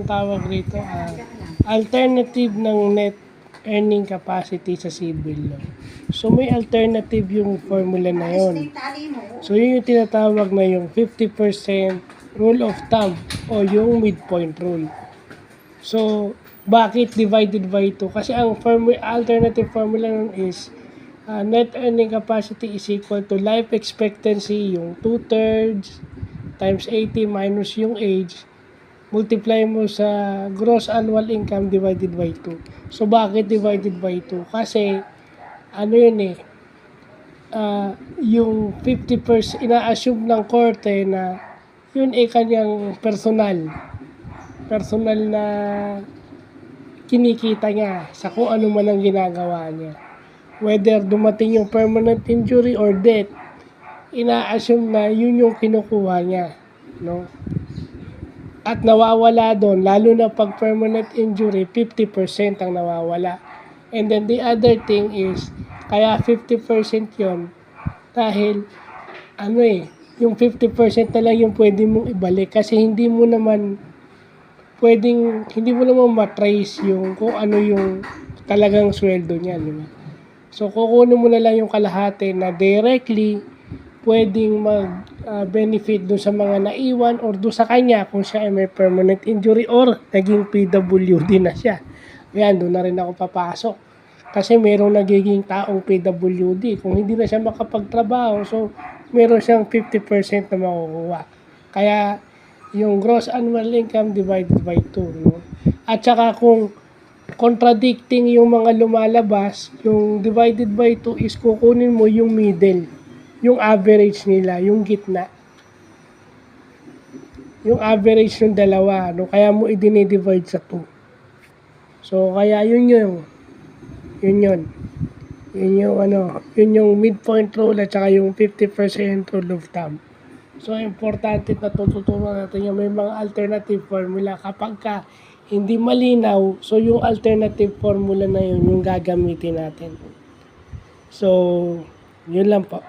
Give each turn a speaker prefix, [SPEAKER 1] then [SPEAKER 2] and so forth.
[SPEAKER 1] tinatawag rito alternative ng net earning capacity sa civil law. So may alternative yung formula na yon. So yun yung tinatawag na yung 50% rule of thumb o yung midpoint rule. So bakit divided by 2? Kasi ang alternative formula nun is net earning capacity is equal to life expectancy, yung 2/3 times 80 minus yung age, multiply mo sa gross annual income divided by 2. So, bakit divided by 2? Kasi, ano yun yung 50%, ina-assume ng korte na yun kanyang personal na kinikita niya sa kung ano man ang ginagawa niya. Whether dumating yung permanent injury or death, ina-assume na yun yung kinukuha niya, no? At nawawala doon, lalo na pag permanent injury, 50% ang nawawala. And then the other thing is, kaya 50% yon dahil, yung 50% na lang yung pwede mong ibalik kasi hindi mo naman matrace yung kung ano yung talagang sweldo niya, di ba? So, kukunin mo na lang yung kalahati na directly pwedeng mag-benefit doon sa mga naiwan or doon sa kanya kung siya ay may permanent injury or naging PWD na siya. Ayan, doon na rin ako papasok. Kasi merong nagiging taong PWD. Kung hindi na siya makapagtrabaho, so meron siyang 50% na makukuha. Kaya yung gross annual income divided by 2. No? At saka kung contradicting yung mga lumalabas, yung divided by 2 is kukunin mo yung middle. Yung average nila, yung gitna. Yung average ng dalawa, no? Kaya mo i-divide sa 2. So, kaya yun yung midpoint rule at saka yung 50% rule of thumb. So, importante na tututunan natin yung may mga alternative formula. Kapag ka hindi malinaw, so yung alternative formula na yun yung gagamitin natin. So, yun lang po.